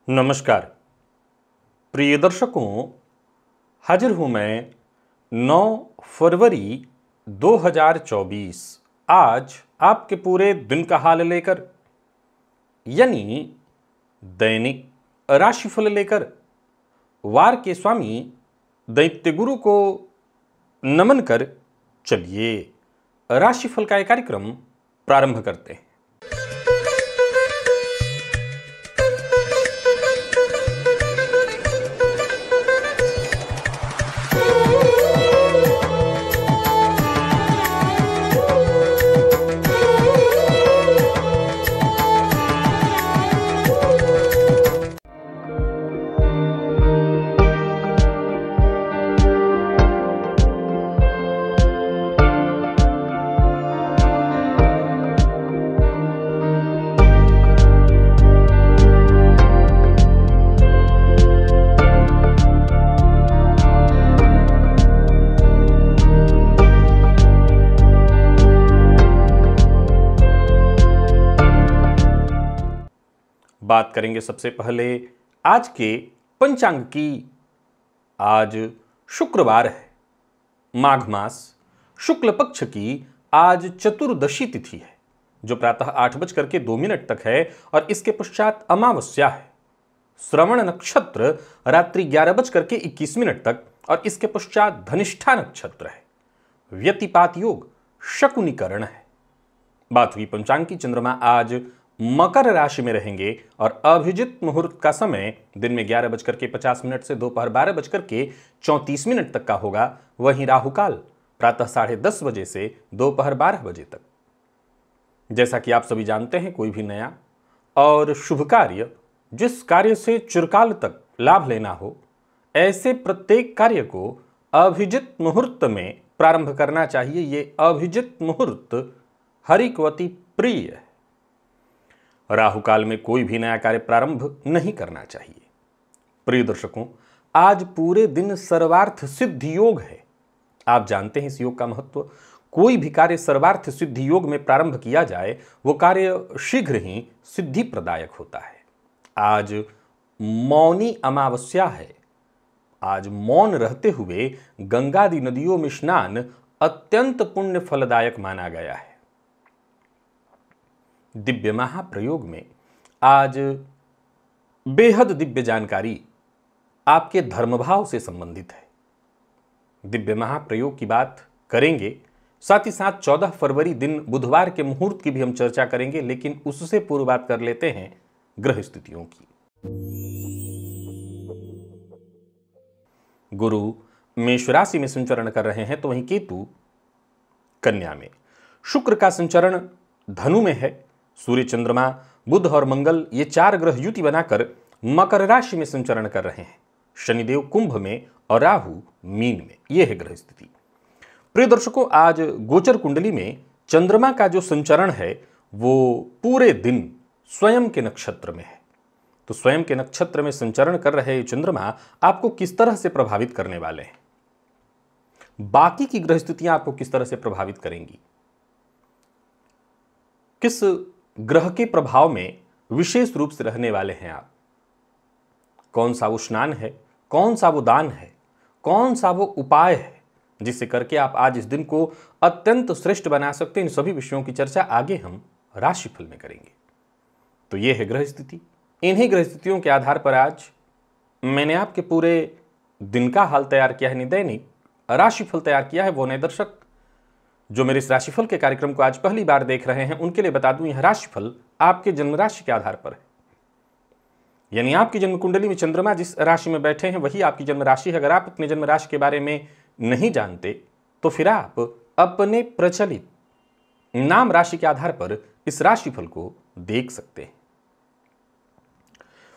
नमस्कार प्रिय दर्शकों, हाजिर हूं मैं 9 फरवरी 2024 आज आपके पूरे दिन का हाल लेकर, यानी दैनिक राशिफल लेकर। वार के स्वामी दैत्य गुरु को नमन कर चलिए राशिफल का एक कार्यक्रम प्रारंभ करते हैं। बात करेंगे सबसे पहले आज के पंचांग की। आज शुक्रवार है, माघ मास शुक्ल पक्ष की आज चतुर्दशी तिथि है, जो प्रातः 8:02 तक है और इसके पश्चात अमावस्या है। श्रवण नक्षत्र रात्रि 11:21 तक और इसके पश्चात धनिष्ठा नक्षत्र है। व्यतिपात योग शकुनीकरण है। बात हुई पंचांग की। चंद्रमा आज मकर राशि में रहेंगे और अभिजित मुहूर्त का समय दिन में 11:50 से दोपहर 12:34 तक का होगा। वहीं राहुकाल प्रातः 10:30 बजे से दोपहर 12 बजे तक। जैसा कि आप सभी जानते हैं, कोई भी नया और शुभ कार्य, जिस कार्य से चिरकाल तक लाभ लेना हो, ऐसे प्रत्येक कार्य को अभिजित मुहूर्त में प्रारंभ करना चाहिए। ये अभिजित मुहूर्त हरि को अति प्रिय है। राहुकाल में कोई भी नया कार्य प्रारंभ नहीं करना चाहिए। प्रिय दर्शकों, आज पूरे दिन सर्वार्थ सिद्धि योग है। आप जानते हैं इस योग का महत्व। कोई भी कार्य सर्वार्थ सिद्धि योग में प्रारंभ किया जाए, वो कार्य शीघ्र ही सिद्धि प्रदायक होता है। आज मौनी अमावस्या है। आज मौन रहते हुए गंगादि नदियों में स्नान अत्यंत पुण्य फलदायक माना गया है। दिव्य महाप्रयोग में आज बेहद दिव्य जानकारी आपके धर्मभाव से संबंधित है। दिव्य महाप्रयोग की बात करेंगे, साथ ही साथ 14 फरवरी दिन बुधवार के मुहूर्त की भी हम चर्चा करेंगे, लेकिन उससे पूर्व बात कर लेते हैं ग्रह स्थितियों की। गुरु मेष राशि में संचरण कर रहे हैं, तो वहीं केतु कन्या में। शुक्र का संचरण धनु में है। सूर्य, चंद्रमा, बुध और मंगल ये 4 ग्रह युति बनाकर मकर राशि में संचरण कर रहे हैं। शनिदेव कुंभ में और राहु मीन में। यह है ग्रह स्थिति। प्रिय दर्शकों, आज गोचर कुंडली में चंद्रमा का जो संचरण है वो पूरे दिन स्वयं के नक्षत्र में है। तो स्वयं के नक्षत्र में संचरण कर रहे चंद्रमा आपको किस तरह से प्रभावित करने वाले हैं, बाकी की ग्रह स्थितियां आपको किस तरह से प्रभावित करेंगी, किस ग्रह के प्रभाव में विशेष रूप से रहने वाले हैं आप, कौन सा वो स्नान है, कौन सा वो दान है, कौन सा वो उपाय है जिससे करके आप आज इस दिन को अत्यंत श्रेष्ठ बना सकते हैं। इन सभी विषयों की चर्चा आगे हम राशिफल में करेंगे। तो ये है ग्रह स्थिति। इन्हीं ग्रह स्थितियों के आधार पर आज मैंने आपके पूरे दिन का हाल तैयार किया है, नहीं दैनिक राशिफल तैयार किया है। वो नए दर्शक जो मेरे इस राशिफल के कार्यक्रम को आज पहली बार देख रहे हैं, उनके लिए बता दूं, यह राशिफल आपके जन्म राशि के आधार पर है। यानी आपकी जन्म कुंडली में चंद्रमा जिस राशि में बैठे हैं वही आपकी जन्म राशि है। अगर आप अपने जन्म राशि के बारे में नहीं जानते तो फिर आप अपने प्रचलित नाम राशि के आधार पर इस राशिफल को देख सकते हैं।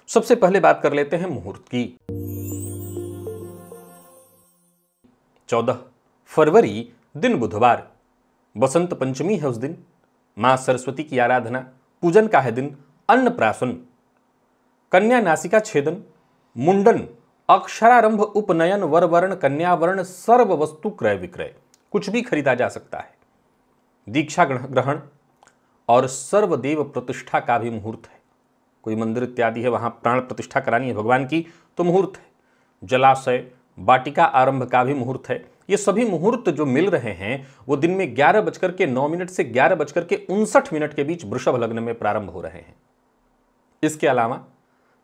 सबसे पहले बात कर लेते हैं मुहूर्त की। 14 फरवरी दिन बुधवार, बसंत पंचमी है। उस दिन मां सरस्वती की आराधना, पूजन का है दिन। अन्नप्राशन, कन्या नासिका छेदन, मुंडन, अक्षरारंभ, उपनयन, वरवर्ण, कन्यावर्ण, सर्व वस्तु क्रय विक्रय, कुछ भी खरीदा जा सकता है। दीक्षा ग्रहण और सर्वदेव प्रतिष्ठा का भी मुहूर्त है। कोई मंदिर इत्यादि है, वहाँ प्राण प्रतिष्ठा करानी है भगवान की, तो मुहूर्त है। जलाशय, वाटिका आरंभ का भी मुहूर्त है। ये सभी मुहूर्त जो मिल रहे हैं वो दिन में 11:09 से 11:59 के बीच वृषभ लग्न में प्रारंभ हो रहे हैं। इसके अलावा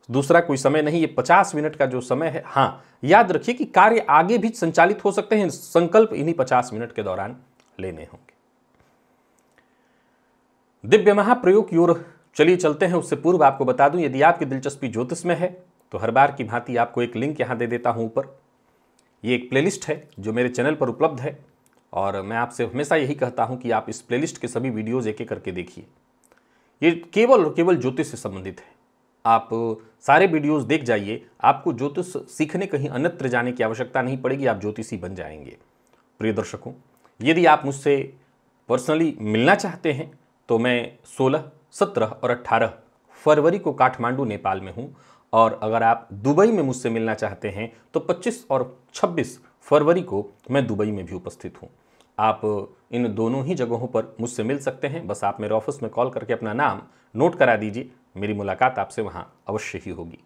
दूसरा कोई समय नहीं, ये 50 मिनट का जो समय है। हाँ, याद रखिए कि कार्य आगे भी संचालित हो सकते हैं, संकल्प इन्हीं 50 मिनट के दौरान लेने होंगे। दिव्य महाप्रयोग की ओर चलिए चलते हैं। उससे पूर्व आपको बता दूं, यदि आपकी दिलचस्पी ज्योतिष में है तो हर बार की भांति आपको एक लिंक यहां दे देता हूं ऊपर। ये एक प्लेलिस्ट है जो मेरे चैनल पर उपलब्ध है और मैं आपसे हमेशा यही कहता हूं कि आप इस प्लेलिस्ट के सभी वीडियोज एक एक करके देखिए। ये केवल और केवल ज्योतिष से संबंधित है। आप सारे वीडियोस देख जाइए, आपको ज्योतिष सीखने कहीं अन्यत्र जाने की आवश्यकता नहीं पड़ेगी, आप ज्योतिषी बन जाएंगे। प्रिय दर्शकों, यदि आप मुझसे पर्सनली मिलना चाहते हैं तो मैं 16, 17 और 18 फरवरी को काठमांडू नेपाल में हूं, और अगर आप दुबई में मुझसे मिलना चाहते हैं तो 25 और 26 फरवरी को मैं दुबई में भी उपस्थित हूं। आप इन दोनों ही जगहों पर मुझसे मिल सकते हैं। बस आप मेरे ऑफिस में कॉल करके अपना नाम नोट करा दीजिए, मेरी मुलाकात आपसे वहां अवश्य ही होगी।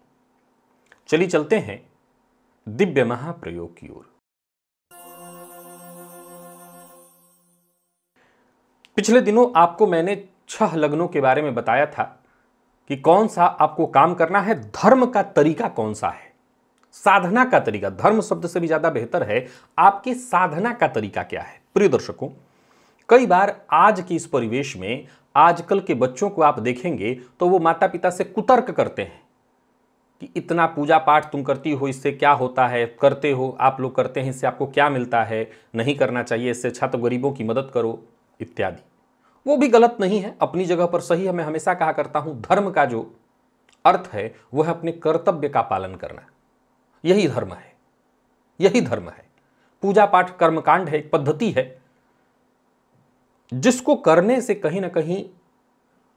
चलिए चलते हैं दिव्य महाप्रयोग की ओर। पिछले दिनों आपको मैंने 6 लग्नों के बारे में बताया था कि कौन सा आपको काम करना है, धर्म का तरीका कौन सा है, साधना का तरीका। धर्म शब्द से भी ज्यादा बेहतर है आपकी साधना का तरीका क्या है। प्रिय दर्शकों, कई बार आज के इस परिवेश में आजकल के बच्चों को आप देखेंगे तो वो माता पिता से कुतर्क करते हैं कि इतना पूजा पाठ तुम करती हो, इससे क्या होता है, करते हो, आप लोग करते हैं, इससे आपको क्या मिलता है, नहीं करना चाहिए, इससे अच्छा तो गरीबों की मदद करो इत्यादि। वो भी गलत नहीं है, अपनी जगह पर सही है। मैं हमेशा कहा करता हूं, धर्म का जो अर्थ है वह है अपने कर्तव्य का पालन करना। यही धर्म है, यही धर्म है। पूजा पाठ कर्मकांड है, एक पद्धति है जिसको करने से कहीं ना कहीं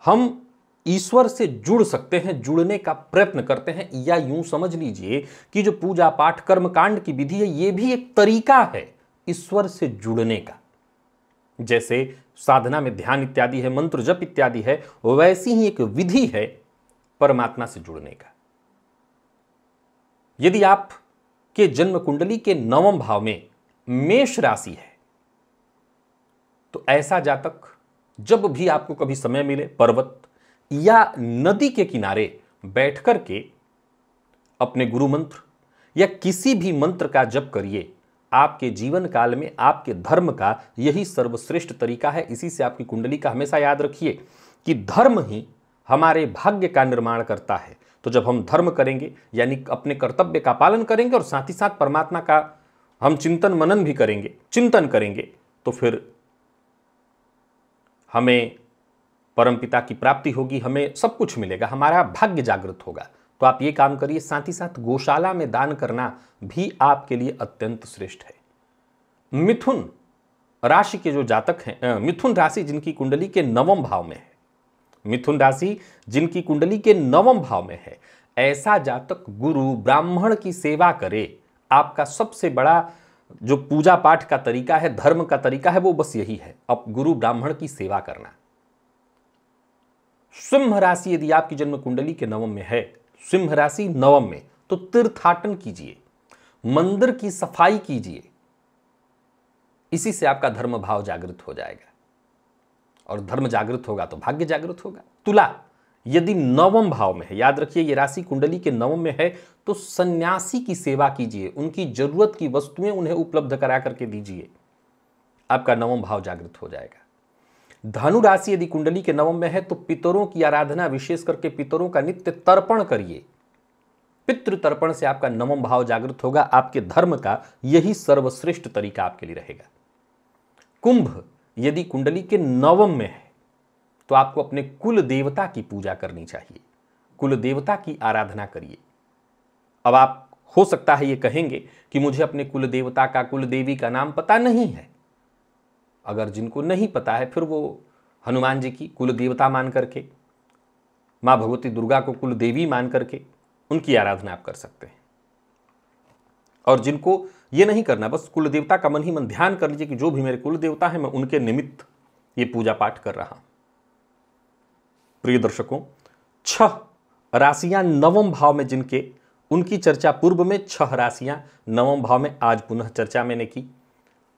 हम ईश्वर से जुड़ सकते हैं, जुड़ने का प्रयत्न करते हैं। या यूं समझ लीजिए कि जो पूजा पाठ कर्मकांड की विधि है ये भी एक तरीका है ईश्वर से जुड़ने का। जैसे साधना में ध्यान इत्यादि है, मंत्र जप इत्यादि है, वैसी ही एक विधि है परमात्मा से जुड़ने का। यदि आप के जन्म कुंडली के 9वें भाव में मेष राशि है तो ऐसा जातक जब भी आपको कभी समय मिले, पर्वत या नदी के किनारे बैठकर के अपने गुरु मंत्र या किसी भी मंत्र का जप करिए। आपके जीवन काल में आपके धर्म का यही सर्वश्रेष्ठ तरीका है। इसी से आपकी कुंडली का हमेशा याद रखिए कि धर्म ही हमारे भाग्य का निर्माण करता है। तो जब हम धर्म करेंगे यानी अपने कर्तव्य का पालन करेंगे और साथ ही साथ परमात्मा का हम चिंतन मनन भी करेंगे, चिंतन करेंगे, तो फिर हमें परमपिता की प्राप्ति होगी, हमें सब कुछ मिलेगा, हमारा भाग्य जागृत होगा। तो आप ये काम करिए। साथ ही साथ गौशाला में दान करना भी आपके लिए अत्यंत श्रेष्ठ है। मिथुन राशि के जो जातक हैं, मिथुन राशि जिनकी कुंडली के 9वें भाव में है, मिथुन राशि जिनकी कुंडली के 9वें भाव में है, ऐसा जातक गुरु ब्राह्मण की सेवा करे। आपका सबसे बड़ा जो पूजा पाठ का तरीका है, धर्म का तरीका है, वो बस यही है, अब गुरु ब्राह्मण की सेवा करना। सिंह राशि यदि आपकी जन्म कुंडली के 9वें में है, सिंह राशि 9वें में, तो तीर्थाटन कीजिए, मंदिर की सफाई कीजिए। इसी से आपका धर्म भाव जागृत हो जाएगा और धर्म जागृत होगा तो भाग्य जागृत होगा। तुला यदि 9वें भाव में है, याद रखिए ये राशि कुंडली के 9वें में है, तो सन्यासी की सेवा कीजिए, उनकी जरूरत की वस्तुएं उन्हें उपलब्ध करा करके दीजिए, आपका 9वां भाव जागृत हो जाएगा। धनु राशि यदि कुंडली के 9वें में है तो पितरों की आराधना, विशेष करके पितरों का नित्य तर्पण करिए। पितृ तर्पण से आपका 9वां भाव जागृत होगा। आपके धर्म का यही सर्वश्रेष्ठ तरीका आपके लिए रहेगा। कुंभ यदि कुंडली के 9वें में है तो आपको अपने कुल देवता की पूजा करनी चाहिए, कुल देवता की आराधना करिए। अब आप हो सकता है ये कहेंगे कि मुझे अपने कुल देवता का, कुल देवी का नाम पता नहीं है। अगर जिनको नहीं पता है फिर वो हनुमान जी की कुल देवता मान करके, मां भगवती दुर्गा को कुल देवी मान करके उनकी आराधना आप कर सकते हैं। और जिनको ये नहीं करना, बस कुल देवता का मन ही मन ध्यान कर लीजिए कि जो भी मेरे कुल देवता है मैं उनके निमित्त ये पूजा पाठ कर रहा हूं। प्रिय दर्शकों, 6 राशियां नवम भाव में जिनके, उनकी चर्चा पूर्व में 6 राशियां नवम भाव में आज पुनः चर्चा मैंने की।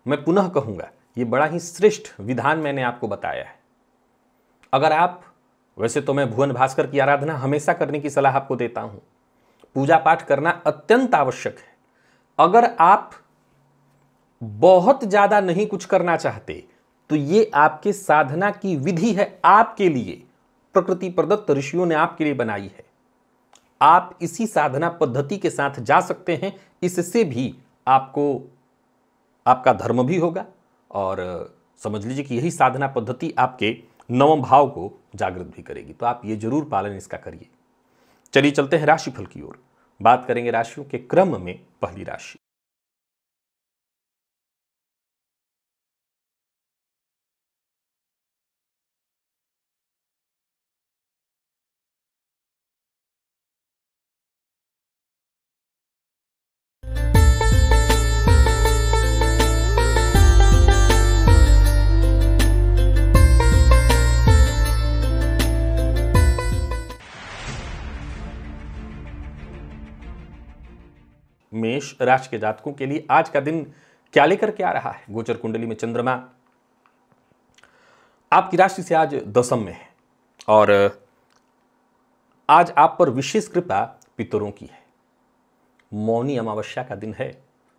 मैं पुनः कहूंगा, ये बड़ा ही श्रेष्ठ विधान मैंने आपको बताया है। अगर आप, वैसे तो मैं भुवन भास्कर की आराधना हमेशा करने की सलाह आपको देता हूं, पूजा पाठ करना अत्यंत आवश्यक है। अगर आप बहुत ज्यादा नहीं कुछ करना चाहते तो ये आपके साधना की विधि है, आपके लिए प्रकृति प्रदत्त ऋषियों ने आपके लिए बनाई है। आप इसी साधना पद्धति के साथ जा सकते हैं, इससे भी आपको आपका धर्म भी होगा और समझ लीजिए कि यही साधना पद्धति आपके नवम भाव को जागृत भी करेगी। तो आप ये जरूर पालन इसका करिए। चलिए चलते हैं राशिफल की ओर। बात करेंगे राशियों के क्रम में। पहली राशि मेष राशि के जातकों के लिए आज का दिन क्या लेकर के आ रहा है? गोचर कुंडली में चंद्रमा आपकी राशि से आज दशम में है और आज आप पर विशेष कृपा पितरों की है। मौनी अमावस्या का दिन है।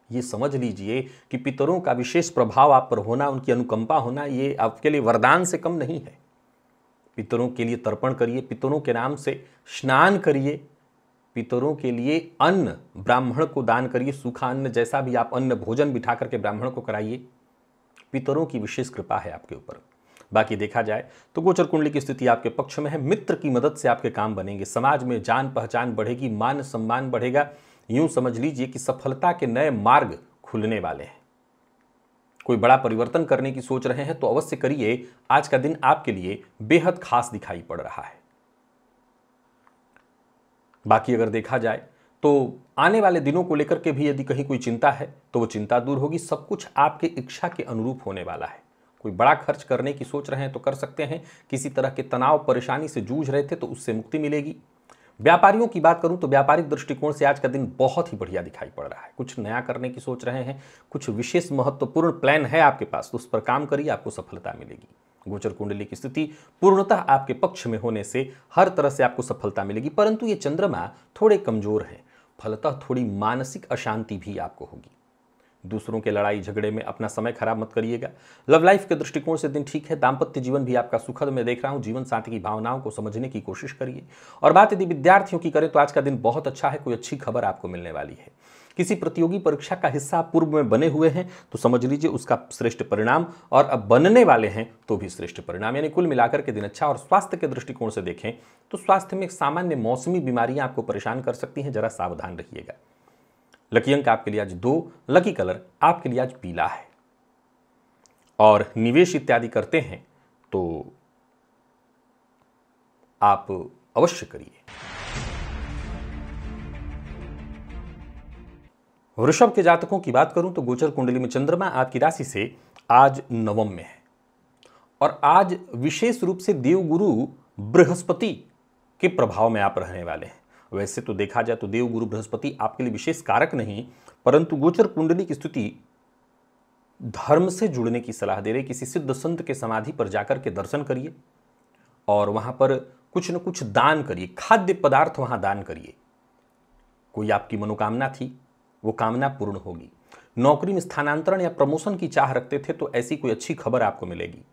ये समझ लीजिए कि पितरों का विशेष प्रभाव आप पर होना, उनकी अनुकंपा होना, ये आपके लिए वरदान से कम नहीं है। पितरों के लिए तर्पण करिए, पितरों के नाम से स्नान करिए, पितरों के लिए अन्न ब्राह्मण को दान करिए, सूखा अन्न, जैसा भी आप अन्न भोजन बिठा करके ब्राह्मण को कराइए। पितरों की विशेष कृपा है आपके ऊपर। बाकी देखा जाए तो गोचर कुंडली की स्थिति आपके पक्ष में है। मित्र की मदद से आपके काम बनेंगे, समाज में जान पहचान बढ़ेगी, मान सम्मान बढ़ेगा। यूं समझ लीजिए कि सफलता के नए मार्ग खुलने वाले हैं। कोई बड़ा परिवर्तन करने की सोच रहे हैं तो अवश्य करिए। आज का दिन आपके लिए बेहद खास दिखाई पड़ रहा है। बाकी अगर देखा जाए तो आने वाले दिनों को लेकर के भी यदि कहीं कोई चिंता है तो वो चिंता दूर होगी। सब कुछ आपके इच्छा के अनुरूप होने वाला है। कोई बड़ा खर्च करने की सोच रहे हैं तो कर सकते हैं। किसी तरह के तनाव परेशानी से जूझ रहे थे तो उससे मुक्ति मिलेगी। व्यापारियों की बात करूं तो व्यापारिक दृष्टिकोण से आज का दिन बहुत ही बढ़िया दिखाई पड़ रहा है। कुछ नया करने की सोच रहे हैं, कुछ विशेष महत्वपूर्ण प्लान है आपके पास, तो उस पर काम करिए, आपको सफलता मिलेगी। गोचर कुंडली की स्थिति पूर्णतः आपके पक्ष में होने से हर तरह से आपको सफलता मिलेगी। परंतु ये चंद्रमा थोड़े कमजोर हैं, फलतः थोड़ी मानसिक अशांति भी आपको होगी। दूसरों के लड़ाई झगड़े में अपना समय खराब मत करिएगा। लव लाइफ के दृष्टिकोण से दिन ठीक है। दाम्पत्य जीवन भी आपका सुखद मैं देख रहा हूं। जीवन साथी की भावनाओं को समझने की कोशिश करिए। और बात यदि विद्यार्थियों की करें तो आज का दिन बहुत अच्छा है। कोई अच्छी खबर आपको मिलने वाली है। किसी प्रतियोगी परीक्षा का हिस्सा पूर्व में बने हुए हैं तो समझ लीजिए उसका श्रेष्ठ परिणाम, और अब बनने वाले हैं तो भी श्रेष्ठ परिणाम, यानी कुल मिलाकर के दिन अच्छा। और स्वास्थ्य के दृष्टिकोण से देखें तो स्वास्थ्य में सामान्य मौसमी बीमारियां आपको परेशान कर सकती हैं, जरा सावधान रहिएगा। लकी अंक आपके लिए आज 2, लकी कलर आपके लिए आज पीला है। और निवेश इत्यादि करते हैं तो आप अवश्य करिए। वृषभ के जातकों की बात करूं तो गोचर कुंडली में चंद्रमा आपकी राशि से आज नवम में है और आज विशेष रूप से देवगुरु बृहस्पति के प्रभाव में आप रहने वाले हैं। वैसे तो देखा जाए तो देवगुरु बृहस्पति आपके लिए विशेष कारक नहीं, परंतु गोचर कुंडली की स्थिति धर्म से जुड़ने की सलाह दे रही। किसी सिद्ध संत के समाधि पर जाकर के दर्शन करिए और वहां पर कुछ न कुछ दान करिए, खाद्य पदार्थ वहां दान करिए। कोई आपकी मनोकामना थी, वो कामना पूर्ण होगी। नौकरी में स्थानांतरण या प्रमोशन की चाह रखते थे तो ऐसी कोई अच्छी खबर आपको मिलेगी।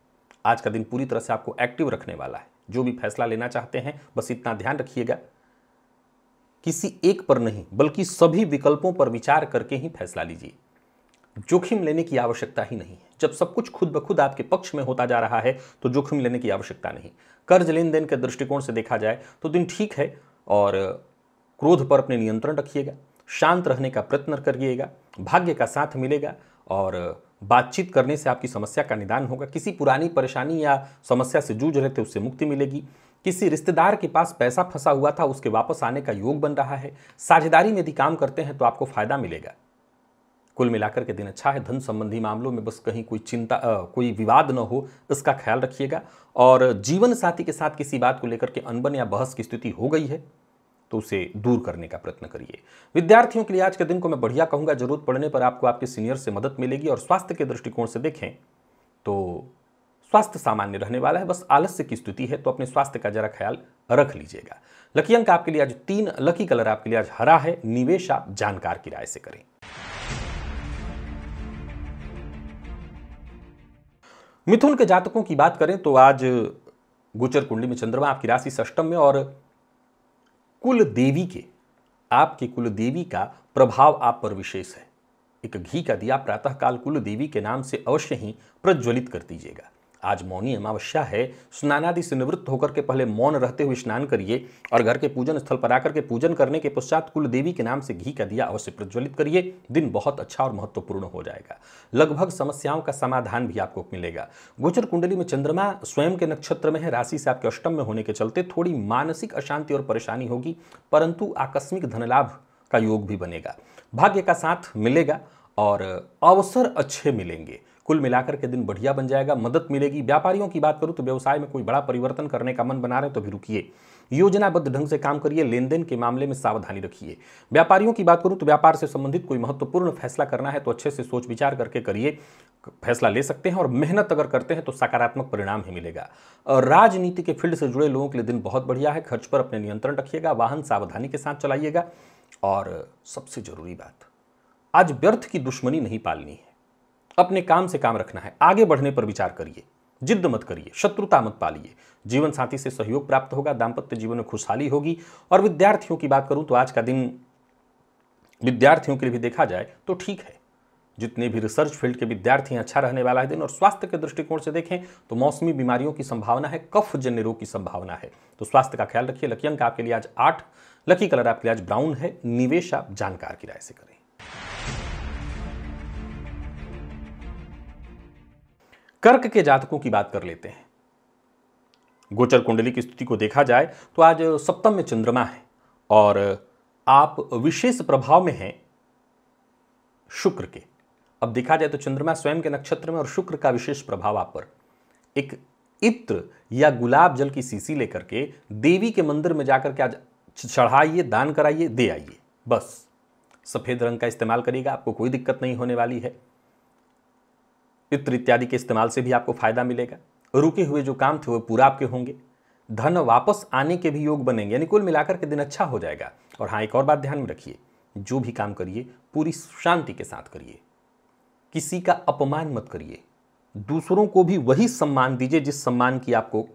आज का दिन पूरी तरह से आपको एक्टिव रखने वाला है। जो भी फैसला लेना चाहते हैं बस इतना ध्यान रखिएगा, किसी एक पर नहीं बल्कि सभी विकल्पों पर विचार करके ही फैसला लीजिए। जोखिम लेने की आवश्यकता ही नहीं है। जब सब कुछ खुद ब खुद आपके पक्ष में होता जा रहा है तो जोखिम लेने की आवश्यकता नहीं। कर्ज लेन देन के दृष्टिकोण से देखा जाए तो दिन ठीक है और क्रोध पर अपने नियंत्रण रखिएगा, शांत रहने का प्रयत्न करिएगा, भाग्य का साथ मिलेगा और बातचीत करने से आपकी समस्या का निदान होगा। किसी पुरानी परेशानी या समस्या से जूझ रहे थे उससे मुक्ति मिलेगी। किसी रिश्तेदार के पास पैसा फंसा हुआ था उसके वापस आने का योग बन रहा है। साझेदारी में यदि काम करते हैं तो आपको फायदा मिलेगा। कुल मिलाकर के दिन अच्छा है। धन संबंधी मामलों में बस कहीं कोई चिंता कोई विवाद न हो इसका ख्याल रखिएगा। और जीवन साथी के साथ किसी बात को लेकर के अनबन या बहस की स्थिति हो गई है तो उसे दूर करने का प्रयत्न करिए। विद्यार्थियों के लिए आज के दिन को मैं बढ़िया कहूँगा, जरूरत पड़ने पर आपको आपके सीनियर से मदद मिलेगी। और स्वास्थ्य के दृष्टिकोण से देखें तो स्वास्थ्य सामान्य रहने वाला है, बस आलस्य की स्थिति है, तो अपने स्वास्थ्य का जरा ख्याल रख लीजिएगा। लकी अंक आपके लिए आज 3, लकी कलर आपके लिए आज हरा है। निवेश आप जानकार की राय से करें। मिथुन के जातकों की बात करें तो आज गोचर कुंडली में चंद्रमा आपकी राशि से अष्टम में, और कुल देवी के, आपके कुल देवी का प्रभाव आप पर विशेष है। एक घी का दिया प्रातःकाल कुल देवी के नाम से अवश्य ही प्रज्वलित कर दीजिएगा। आज मौनी अमावस्या है, स्नानादि से निवृत्त होकर के पहले मौन रहते हुए स्नान करिए और घर के पूजन स्थल पर आकर के पूजन करने के पश्चात कुल देवी के नाम से घी का दिया अवश्य प्रज्वलित करिए। दिन बहुत अच्छा और महत्वपूर्ण हो जाएगा। लगभग समस्याओं का समाधान भी आपको मिलेगा। गोचर कुंडली में चंद्रमा स्वयं के नक्षत्र में है, राशि से आपके अष्टम में होने के चलते थोड़ी मानसिक अशांति और परेशानी होगी, परंतु आकस्मिक धनलाभ का योग भी बनेगा। भाग्य का साथ मिलेगा और अवसर अच्छे मिलेंगे। कुल मिलाकर के दिन बढ़िया बन जाएगा, मदद मिलेगी। व्यापारियों की बात करूं तो व्यवसाय में कोई बड़ा परिवर्तन करने का मन बना रहे तो भी रुकिए, योजनाबद्ध ढंग से काम करिए। लेन देन के मामले में सावधानी रखिए। व्यापारियों की बात करूं तो व्यापार से संबंधित कोई महत्वपूर्ण फैसला करना है तो अच्छे से सोच विचार करके करिए, फैसला ले सकते हैं। और मेहनत अगर करते हैं तो सकारात्मक परिणाम ही मिलेगा। और राजनीति के फील्ड से जुड़े लोगों के लिए दिन बहुत बढ़िया है। खर्च पर अपने नियंत्रण रखिएगा, वाहन सावधानी के साथ चलाइएगा। और सबसे जरूरी बात, आज व्यर्थ की दुश्मनी नहीं पालनी है, अपने काम से काम रखना है। आगे बढ़ने पर विचार करिए, जिद्द मत करिए, शत्रुता मत पालिए। जीवन साथी से सहयोग प्राप्त होगा, दाम्पत्य जीवन में खुशहाली होगी। और विद्यार्थियों की बात करूं तो आज का दिन विद्यार्थियों के लिए भी देखा जाए तो ठीक है। जितने भी रिसर्च फील्ड के विद्यार्थी हैं, अच्छा रहने वाला है दिन। और स्वास्थ्य के दृष्टिकोण से देखें तो मौसमी बीमारियों की संभावना है, कफ जन्य रोग की संभावना है, तो स्वास्थ्य का ख्याल रखिए। लकी अंक आपके लिए आज 8, लकी कलर आपके लिए आज ब्राउन है। निवेश आप जानकार की राय से करें। कर्क के जातकों की बात कर लेते हैं। गोचर कुंडली की स्थिति को देखा जाए तो आज सप्तम में चंद्रमा है और आप विशेष प्रभाव में हैं शुक्र के। अब देखा जाए तो चंद्रमा स्वयं के नक्षत्र में और शुक्र का विशेष प्रभाव आप पर। एक इत्र या गुलाब जल की शीशी लेकर के देवी के मंदिर में जाकर के आज चढ़ाइए, दान कराइए, दे आइए। बस सफेद रंग का इस्तेमाल करिएगा, आपको कोई दिक्कत नहीं होने वाली है। इत्र इत्यादि के इस्तेमाल से भी आपको फायदा मिलेगा। रुके हुए जो काम थे वो पूरा आपके होंगे। धन वापस आने के भी योग बनेंगे, यानी कुल मिलाकर के दिन अच्छा हो जाएगा। और हाँ, एक और बात ध्यान में रखिए, जो भी काम करिए पूरी शांति के साथ करिए, किसी का अपमान मत करिए, दूसरों को भी वही सम्मान दीजिए जिस सम्मान की आपको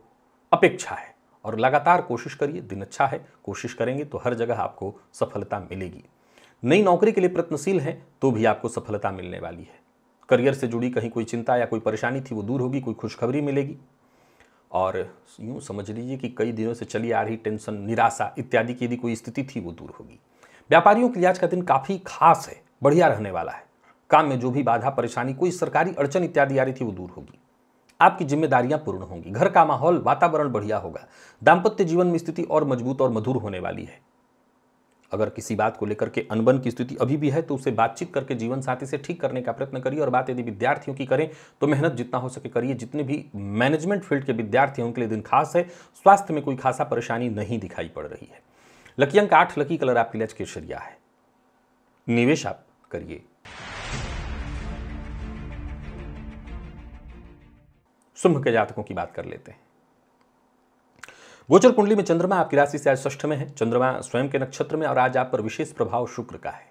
अपेक्षा है। और लगातार कोशिश करिए, दिन अच्छा है, कोशिश करेंगे तो हर जगह आपको सफलता मिलेगी। नई नौकरी के लिए प्रयत्नशील हैं तो भी आपको सफलता मिलने वाली है। करियर से जुड़ी कहीं कोई चिंता या कोई परेशानी थी वो दूर होगी, कोई खुशखबरी मिलेगी। और यूँ समझ लीजिए कि कई दिनों से चली आ रही टेंशन, निराशा इत्यादि की यदि कोई स्थिति थी वो दूर होगी। व्यापारियों के लिए आज का दिन काफ़ी खास है, बढ़िया रहने वाला है। काम में जो भी बाधा परेशानी, कोई सरकारी अड़चन इत्यादि आ रही थी वो दूर होगी। आपकी जिम्मेदारियां पूर्ण होंगी। घर का माहौल, वातावरण बढ़िया होगा। दाम्पत्य जीवन में स्थिति और मजबूत और मधुर होने वाली है। अगर किसी बात को लेकर के अनबन की स्थिति अभी भी है तो उसे बातचीत करके जीवन साथी से ठीक करने का प्रयत्न करिए। और बात यदि विद्यार्थियों की करें तो मेहनत जितना हो सके करिए। जितने भी मैनेजमेंट फील्ड के विद्यार्थी हैं उनके लिए दिन खास है। स्वास्थ्य में कोई खासा परेशानी नहीं दिखाई पड़ रही है। लकी अंक 8, लकी कलर आपके लिए केसरिया है। निवेश आप करिए। सिंह के जातकों की बात कर लेते हैं। गोचर कुंडली में चंद्रमा आपकी राशि से आज षष्ठ में है। चंद्रमा स्वयं के नक्षत्र में और आज आप पर विशेष प्रभाव शुक्र का है।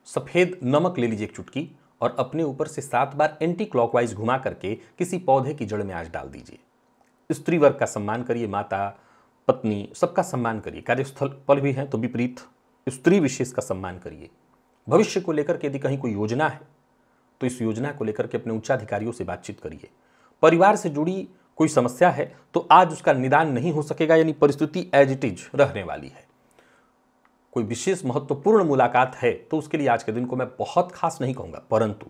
सफेद नमक ले लीजिए एक चुटकी और अपने ऊपर से 7 बार एंटी क्लॉकवाइज घुमा करके किसी पौधे की जड़ में आज डाल दीजिए। स्त्री वर्ग का सम्मान करिए, माता, पत्नी सबका सम्मान करिए। कार्यस्थल पर भी हैं तो विपरीत स्त्री विशेष का सम्मान करिए। भविष्य को लेकर के यदि कहीं कोई योजना है तो इस योजना को लेकर के अपने उच्चाधिकारियों से बातचीत करिए। परिवार से जुड़ी कोई समस्या है तो आज उसका निदान नहीं हो सकेगा, यानी परिस्थिति एज इट इज रहने वाली है। कोई विशेष महत्वपूर्ण मुलाकात है तो उसके लिए आज के दिन को मैं बहुत खास नहीं कहूँगा, परंतु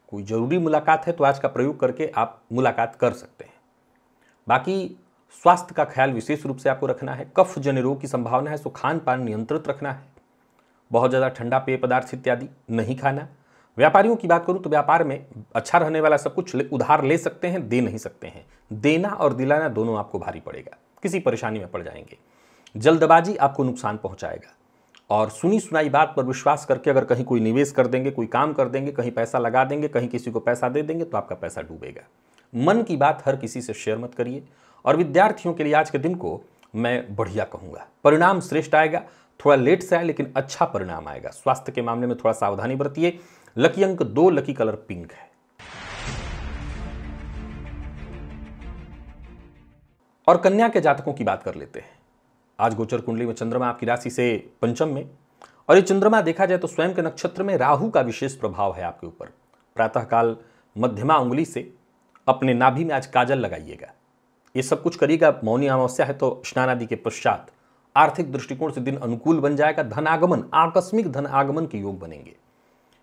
कोई जरूरी मुलाकात है तो आज का प्रयोग करके आप मुलाकात कर सकते हैं। बाकी स्वास्थ्य का ख्याल विशेष रूप से आपको रखना है। कफ जन्य रोग की संभावना है तो खान पान नियंत्रित रखना है। बहुत ज़्यादा ठंडा पेय पदार्थ इत्यादि नहीं खाना। व्यापारियों की बात करूं तो व्यापार में अच्छा रहने वाला, सब कुछ उधार ले सकते हैं, दे नहीं सकते हैं। देना और दिलाना दोनों आपको भारी पड़ेगा, किसी परेशानी में पड़ जाएंगे। जल्दबाजी आपको नुकसान पहुंचाएगा और सुनी सुनाई बात पर विश्वास करके अगर कहीं कोई निवेश कर देंगे, कोई काम कर देंगे, कहीं पैसा लगा देंगे, कहीं किसी को पैसा दे देंगे तो आपका पैसा डूबेगा। मन की बात हर किसी से शेयर मत करिए। और विद्यार्थियों के लिए आज के दिन को मैं बढ़िया कहूंगा, परिणाम श्रेष्ठ आएगा। थोड़ा लेट से आए लेकिन अच्छा परिणाम आएगा। स्वास्थ्य के मामले में थोड़ा सावधानी बरतिए। लकी अंक 2, लकी कलर पिंक है। और कन्या के जातकों की बात कर लेते हैं। आज गोचर कुंडली में चंद्रमा आपकी राशि से पंचम में, और ये चंद्रमा देखा जाए तो स्वयं के नक्षत्र में राहु का विशेष प्रभाव है आपके ऊपर। प्रातःकाल मध्यमा उंगली से अपने नाभि में आज काजल लगाइएगा। ये सब कुछ करिएगा। मौनी अमावस्या है तो स्नान आदि के पश्चात आर्थिक दृष्टिकोण से दिन अनुकूल बन जाएगा। धन आगमन, आकस्मिक धन आगमन के योग बनेंगे।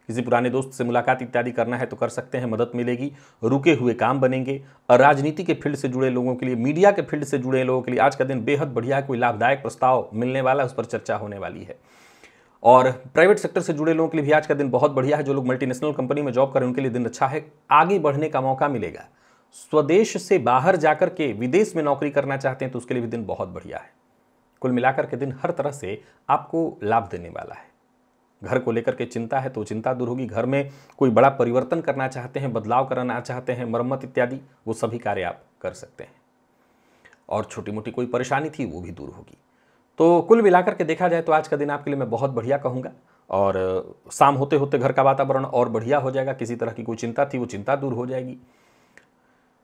किसी पुराने दोस्त से मुलाकात इत्यादि करना है तो कर सकते हैं, मदद मिलेगी। रुके हुए काम बनेंगे। और राजनीति के फील्ड से जुड़े लोगों के लिए, मीडिया के फील्ड से जुड़े लोगों के लिए आज का दिन बेहद बढ़िया है। कोई लाभदायक प्रस्ताव मिलने वाला है, उस पर चर्चा होने वाली है। और प्राइवेट सेक्टर से जुड़े लोगों के लिए भी आज का दिन बहुत बढ़िया है। जो लोग मल्टीनेशनल कंपनी में जॉब कर रहे हैं उनके लिए दिन अच्छा है। आगे बढ़ने का मौका मिलेगा। स्वदेश से बाहर जाकर के विदेश में नौकरी करना चाहते हैं तो उसके लिए भी दिन बहुत बढ़िया है। कुल मिलाकर के दिन हर तरह से आपको लाभ देने वाला है। घर को लेकर के चिंता है तो चिंता दूर होगी। घर में कोई बड़ा परिवर्तन करना चाहते हैं, बदलाव करना चाहते हैं, मरम्मत इत्यादि, वो सभी कार्य आप कर सकते हैं। और छोटी मोटी कोई परेशानी थी वो भी दूर होगी। तो कुल मिलाकर के देखा जाए तो आज का दिन आपके लिए मैं बहुत बढ़िया कहूँगा। और शाम होते होते घर का वातावरण और बढ़िया हो जाएगा। किसी तरह की कोई चिंता थी वो चिंता दूर हो जाएगी।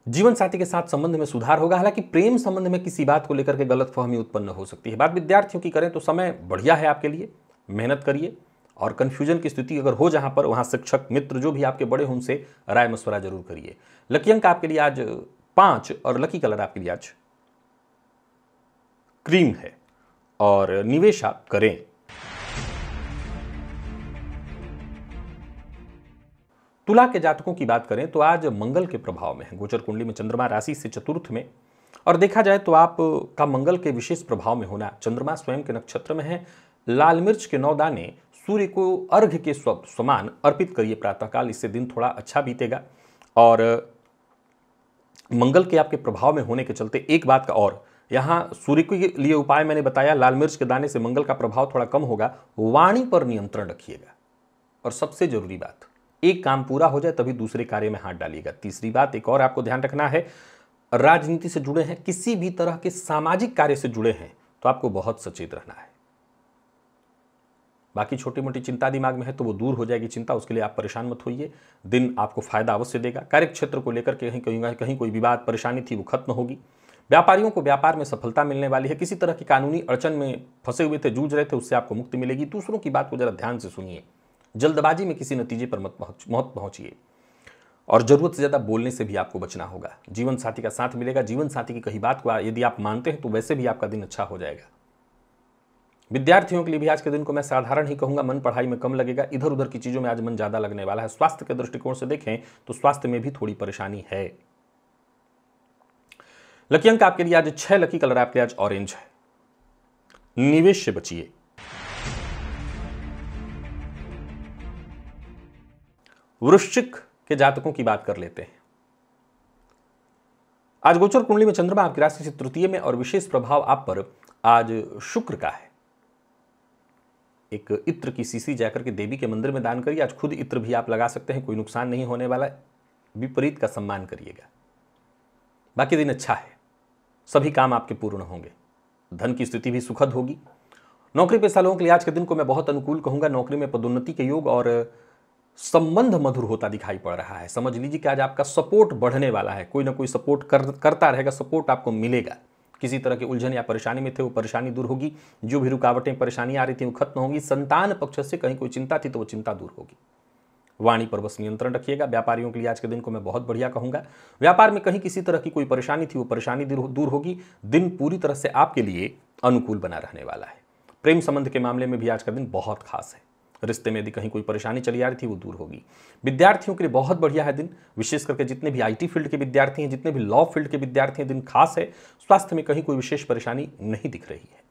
जीवन साथी के साथ संबंध में सुधार होगा। हालांकि प्रेम संबंध में किसी बात को लेकर के गलतफहमी उत्पन्न हो सकती है। बात विद्यार्थियों की करें तो समय बढ़िया है आपके लिए। मेहनत करिए और कंफ्यूजन की स्थिति अगर हो जहां पर, वहां शिक्षक मित्र जो भी आपके बड़े हों उनसे राय मशवरा जरूर करिए। लकी अंक आपके लिए आज 5 और लकी कलर आपके लिए आज क्रीम है। और निवेश आप करें। तुला के जातकों की बात करें तो आज मंगल के प्रभाव में है। गोचर कुंडली में चंद्रमा राशि से चतुर्थ में, और देखा जाए तो आप का मंगल के विशेष प्रभाव में होना। चंद्रमा स्वयं के नक्षत्र में है। लाल मिर्च के 9 दाने सूर्य को अर्घ्य के समान अर्पित करिए प्रातःकाल। इससे दिन थोड़ा अच्छा बीतेगा। और मंगल के आपके प्रभाव में होने के चलते एक बात का और, यहां सूर्य के लिए उपाय मैंने बताया, लाल मिर्च के दाने से मंगल का प्रभाव थोड़ा कम होगा। वाणी पर नियंत्रण रखिएगा। और सबसे जरूरी बात, एक काम पूरा हो जाए तभी दूसरे कार्य में हाथ डालिएगा। तीसरी बात एक और आपको ध्यान रखना है, राजनीति से जुड़े हैं, किसी भी तरह के सामाजिक कार्य से जुड़े हैं तो आपको बहुत सचेत रहना है। बाकी छोटी मोटी चिंता दिमाग में है तो वो दूर हो जाएगी चिंता, उसके लिए आप परेशान मत होइए। दिन आपको फायदा अवश्य देगा। कार्य क्षेत्र को लेकर के कहीं कोई विवाद परेशानी थी वो खत्म होगी। व्यापारियों को व्यापार में सफलता मिलने वाली है। किसी तरह की कानूनी अड़चन में फंसे हुए थे, जूझ रहे थे, उससे आपको मुक्ति मिलेगी। दूसरों की बात को जरा ध्यान से सुनिए। जल्दबाजी में किसी नतीजे पर मत पहुंचिए। और जरूरत से ज्यादा बोलने से भी आपको बचना होगा। जीवन साथी का साथ मिलेगा। जीवन साथी की कही बात को यदि आप मानते हैं तो वैसे भी आपका दिन अच्छा हो जाएगा। विद्यार्थियों के लिए भी आज के दिन को मैं साधारण ही कहूंगा। मन पढ़ाई में कम लगेगा। इधर उधर की चीजों में आज मन ज्यादा लगने वाला है। स्वास्थ्य के दृष्टिकोण से देखें तो स्वास्थ्य में भी थोड़ी परेशानी है। लकी अंक आपके लिए आज 6, लकी कलर आपके लिए आज ऑरेंज है। निवेश से बचिए। वृश्चिक के जातकों की बात कर लेते हैं। आज गोचर कुंडली में चंद्रमा आपकी राशि से तृतीय में, और विशेष प्रभाव आप पर आज शुक्र का है। एक इत्र की शीशी जाकर के देवी के मंदिर में दान करिए। आज खुद इत्र भी आप लगा सकते हैं, कोई नुकसान नहीं होने वाला है। विपरीत का सम्मान करिएगा। बाकी दिन अच्छा है। सभी काम आपके पूर्ण होंगे। धन की स्थिति भी सुखद होगी। नौकरी पेशा लोगों के लिए आज के दिन को मैं बहुत अनुकूल कहूंगा। नौकरी में पदोन्नति के योग और संबंध मधुर होता दिखाई पड़ रहा है। समझ लीजिए कि आज आपका सपोर्ट बढ़ने वाला है। कोई ना कोई सपोर्ट करता रहेगा, सपोर्ट आपको मिलेगा। किसी तरह की उलझन या परेशानी में थे वो परेशानी दूर होगी। जो भी रुकावटें परेशानी आ रही थी वो खत्म होंगी। संतान पक्ष से कहीं कोई चिंता थी तो वो चिंता दूर होगी। वाणी पर बस नियंत्रण रखिएगा। व्यापारियों के लिए आज के दिन को मैं बहुत बढ़िया कहूंगा। व्यापार में कहीं किसी तरह की कोई परेशानी थी वो परेशानी दूर होगी। दिन पूरी तरह से आपके लिए अनुकूल बना रहने वाला है। प्रेम संबंध के मामले में भी आज का दिन बहुत खास है। रिश्ते में यदि कहीं कोई परेशानी चली आ रही थी वो दूर होगी। विद्यार्थियों के लिए बहुत बढ़िया है दिन। विशेष करके जितने भी आईटी फील्ड के विद्यार्थी हैं, जितने भी लॉ फील्ड के विद्यार्थी हैं, दिन खास है। स्वास्थ्य में कहीं कोई विशेष परेशानी नहीं दिख रही है।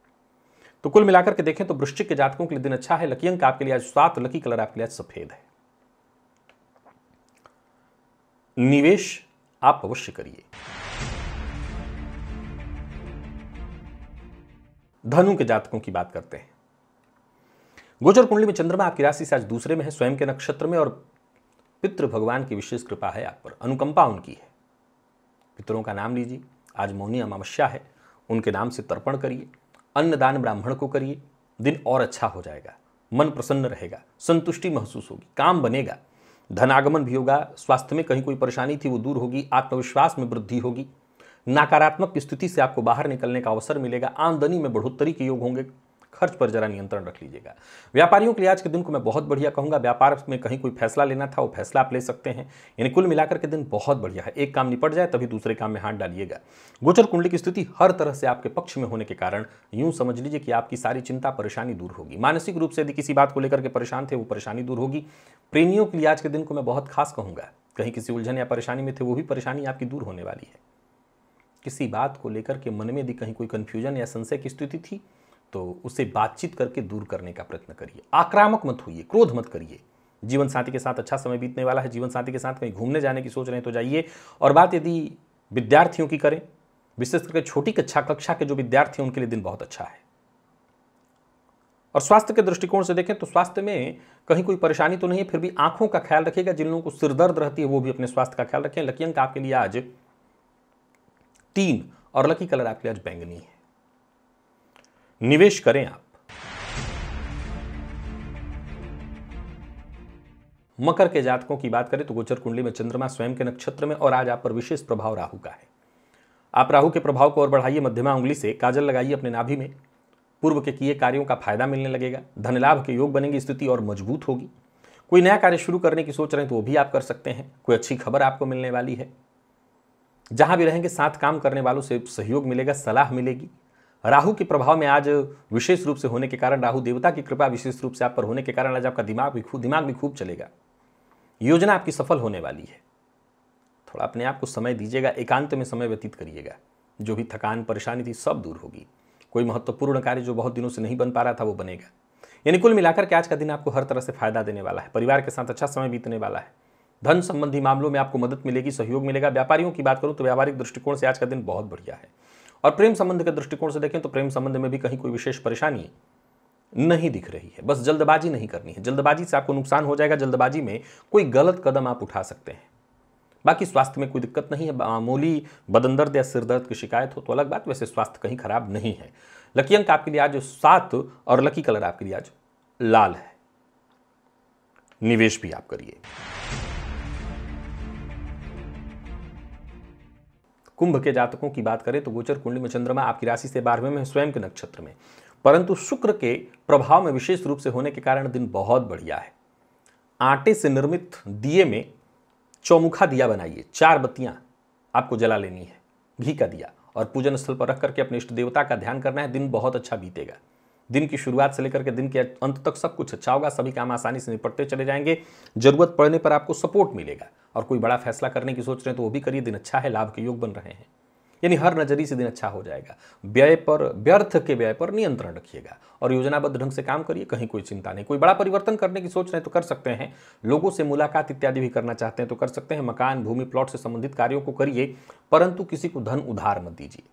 तो कुल मिलाकर के देखें तो वृश्चिक के जातकों के लिए दिन अच्छा है। लकी अंक आपके लिए आज 7, लकी कलर आपके लिए आज सफेद है। निवेश आप अवश्य करिए। धनु के जातकों की बात करते हैं। गोचर कुंडली में चंद्रमा आपकी राशि से आज दूसरे में है, स्वयं के नक्षत्र में, और पितृ भगवान की विशेष कृपा है आप पर, अनुकंपा उनकी है। पितरों का नाम लीजिए, आज मौनी अमावस्या है, उनके नाम से तर्पण करिए, अन्नदान ब्राह्मण को करिए, दिन और अच्छा हो जाएगा, मन प्रसन्न रहेगा, संतुष्टि महसूस होगी, काम बनेगा, धनागमन भी होगा, स्वास्थ्य में कहीं कोई परेशानी थी वो दूर होगी, आत्मविश्वास में वृद्धि होगी, नकारात्मक स्थिति से आपको बाहर निकलने का अवसर मिलेगा, आमदनी में बढ़ोतरी के योग होंगे, खर्च पर जरा नियंत्रण रख लीजिएगा। व्यापारियों के लिए आज के दिन को मैं बहुत बढ़िया कहूंगा। व्यापार में कहीं कोई फैसला लेना था वो फैसला आप ले सकते हैं, यानी कुल मिलाकर के दिन बहुत बढ़िया है। एक काम निपट जाए तभी दूसरे काम में हाथ डालिएगा। गोचर कुंडली की स्थिति हर तरह से आपके पक्ष में होने के कारण यूं समझ लीजिए कि आपकी सारी चिंता परेशानी दूर होगी। मानसिक रूप से यदि किसी बात को लेकर के परेशान थे वो परेशानी दूर होगी। प्रेमियों के लिए आज के दिन को मैं बहुत खास कहूंगा, कहीं किसी उलझन या परेशानी में थे वो भी परेशानी आपकी दूर होने वाली है। किसी बात को लेकर के मन में यदि कहीं कोई कंफ्यूजन या संशय की स्थिति थी तो उसे बातचीत करके दूर करने का प्रयत्न करिए। आक्रामक मत होइए, क्रोध मत करिए। जीवन साथी के साथ अच्छा समय बीतने वाला है। जीवन साथी के साथ कहीं घूमने जाने की सोच रहे हैं तो जाइए। और बात यदि विद्यार्थियों की करें, विशेष करके छोटी कक्षा के जो विद्यार्थी हैं उनके लिए दिन बहुत अच्छा है। और स्वास्थ्य के दृष्टिकोण से देखें तो स्वास्थ्य में कहीं कोई परेशानी तो नहीं है, फिर भी आंखों का ख्याल रखिएगा। जिन लोगों को सिरदर्द रहती है वो भी अपने स्वास्थ्य का ख्याल रखें। लकी अंक आपके लिए आज 3 और लकी कलर आपके लिए आज बैंगनी है। निवेश करें आप। मकर के जातकों की बात करें तो गोचर कुंडली में चंद्रमा स्वयं के नक्षत्र में, और आज आप पर विशेष प्रभाव राहु का है। आप राहु के प्रभाव को और बढ़ाइए। मध्यमा उंगली से काजल लगाइए अपने नाभि में। पूर्व के किए कार्यों का फायदा मिलने लगेगा। धन लाभ के योग बनेंगे, स्थिति और मजबूत होगी। कोई नया कार्य शुरू करने की सोच रहे हैं तो वो भी आप कर सकते हैं। कोई अच्छी खबर आपको मिलने वाली है। जहां भी रहेंगे साथ काम करने वालों से सहयोग मिलेगा, सलाह मिलेगी। राहु के प्रभाव में आज विशेष रूप से होने के कारण, राहु देवता की कृपा विशेष रूप से आप पर होने के कारण आज आपका दिमाग भी खूब चलेगा। योजना आपकी सफल होने वाली है। थोड़ा अपने आप को समय दीजिएगा, एकांत में समय व्यतीत करिएगा। जो भी थकान परेशानी थी सब दूर होगी। कोई महत्वपूर्ण कार्य जो बहुत दिनों से नहीं बन पा रहा था वो बनेगा। यानी कुल मिलाकर के आज का दिन आपको हर तरह से फायदा देने वाला है। परिवार के साथ अच्छा समय बीतने वाला है। धन संबंधी मामलों में आपको मदद मिलेगी, सहयोग मिलेगा। व्यापारियों की बात करूं तो व्यावहारिक दृष्टिकोण से आज का दिन बहुत बढ़िया है। और प्रेम संबंध के दृष्टिकोण से देखें तो प्रेम संबंध में भी कहीं कोई विशेष परेशानी नहीं दिख रही है। बस जल्दबाजी नहीं करनी है। जल्दबाजी से आपको नुकसान हो जाएगा। जल्दबाजी में कोई गलत कदम आप उठा सकते हैं। बाकी स्वास्थ्य में कोई दिक्कत नहीं है। मामूली बदन दर्द या सिर दर्द की शिकायत हो तो अलग बात, वैसे स्वास्थ्य कहीं खराब नहीं है। लकी अंक आपके लिए आज 7 और लकी कलर आपके लिए आज लाल है। निवेश भी आप करिए। कुंभ के जातकों की बात करें तो गोचर कुंडली में चंद्रमा आपकी राशि से 12वें में, स्वयं के नक्षत्र में, परंतु शुक्र के प्रभाव में विशेष रूप से होने के कारण दिन बहुत बढ़िया है। आटे से निर्मित दिए में चौमुखा दिया बनाइए। 4 बत्तियां आपको जला लेनी है, घी का दिया, और पूजन स्थल पर रख करके अपने इष्ट देवता का ध्यान करना है। दिन बहुत अच्छा बीतेगा। दिन की शुरुआत से लेकर के दिन के अंत तक सब कुछ अच्छा होगा। सभी काम आसानी से निपटते चले जाएंगे। जरूरत पड़ने पर आपको सपोर्ट मिलेगा। और कोई बड़ा फैसला करने की सोच रहे हैं तो वो भी करिए। दिन अच्छा है, लाभ के योग बन रहे हैं। यानी हर नजरिए से दिन अच्छा हो जाएगा। व्यर्थ के व्यय पर नियंत्रण रखिएगा और योजनाबद्ध ढंग से काम करिए। कहीं कोई चिंता नहीं। कोई बड़ा परिवर्तन करने की सोच रहे हैं तो कर सकते हैं। लोगों से मुलाकात इत्यादि भी करना चाहते हैं तो कर सकते हैं। मकान, भूमि, प्लॉट से संबंधित कार्यों को करिए, परंतु किसी को धन उधार मत दीजिए।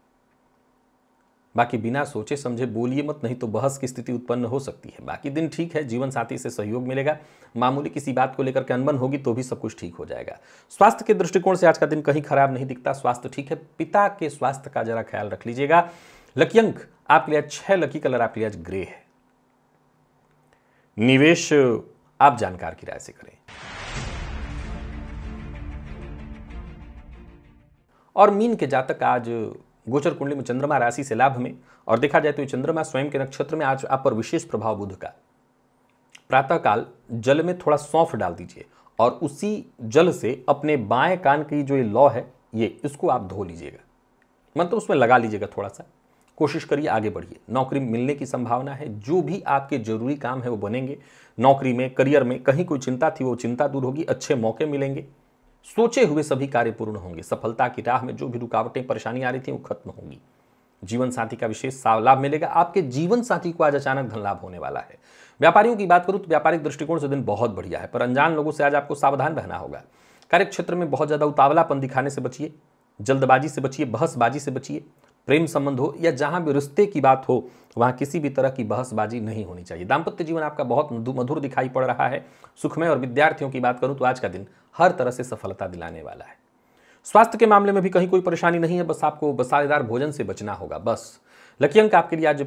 बाकी बिना सोचे समझे बोलिए मत, नहीं तो बहस की स्थिति उत्पन्न हो सकती है। बाकी दिन ठीक है। जीवन साथी से सहयोग मिलेगा। मामूली किसी बात को लेकर के अनबन होगी तो भी सब कुछ ठीक हो जाएगा। स्वास्थ्य के दृष्टिकोण से आज का दिन कहीं खराब नहीं दिखता। स्वास्थ्य ठीक है। पिता के स्वास्थ्य का जरा ख्याल रख लीजिएगा। लकी अंक आपके लिए 6, लकी कलर आपके लिए आज ग्रे है। निवेश आप जानकार की राय से करें। और मीन के जातक आज गोचर कुंडली में चंद्रमा राशि से लाभ में, और देखा जाए तो ये चंद्रमा स्वयं के नक्षत्र में। आज आप पर विशेष प्रभाव बुध का। प्रातःकाल जल में थोड़ा सौंफ डाल दीजिए और उसी जल से अपने बाएं कान की जो ये लौ है इसको आप धो लीजिएगा, मतलब उसमें लगा लीजिएगा थोड़ा सा। कोशिश करिए आगे बढ़िए। नौकरी मिलने की संभावना है। जो भी आपके जरूरी काम है वो बनेंगे। नौकरी में, करियर में कहीं कोई चिंता थी वो चिंता दूर होगी। अच्छे मौके मिलेंगे। सोचे हुए सभी कार्य पूर्ण होंगे। सफलता की राह में जो भी रुकावटें परेशानी आ रही थी वो खत्म होंगी। जीवन साथी का विशेष लाभ मिलेगा। आपके जीवन साथी को आज अचानक धन लाभ होने वाला है। व्यापारियों की बात करूं तो व्यापारिक दृष्टिकोण से दिन बहुत बढ़िया है, पर अनजान लोगों से आज आपको सावधान रहना होगा। कार्य क्षेत्र में बहुत ज्यादा उतावलापन दिखाने से बचिए। जल्दबाजी से बचिए। बहसबाजी से बचिए। प्रेम संबंध हो या जहां भी रिश्ते की बात हो, वहां किसी भी तरह की बहसबाजी नहीं होनी चाहिए। दाम्पत्य जीवन आपका बहुत मधुर दिखाई पड़ रहा है, सुखमय। और विद्यार्थियों की बात करूं तो आज का दिन हर तरह से सफलता दिलाने वाला है। स्वास्थ्य के मामले में भी कहीं कोई परेशानी नहीं है, बस आपको मसालेदार भोजन से बचना होगा बस। लकी अंक आपके लिए आज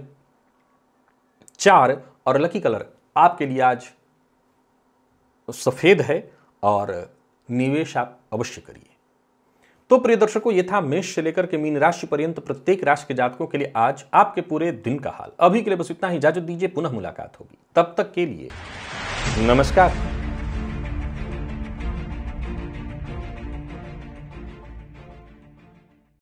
4 और लकी कलर आपके लिए आज सफेद है और निवेश आप अवश्य करिए। तो प्रिय दर्शकों, ये था मेष से लेकर के मीन राशि पर्यंत प्रत्येक राशि के जातकों के लिए आज आपके पूरे दिन का हाल। अभी के लिए बस इतना ही, इजाजत दीजिए, पुनः मुलाकात होगी। तब तक के लिए नमस्कार।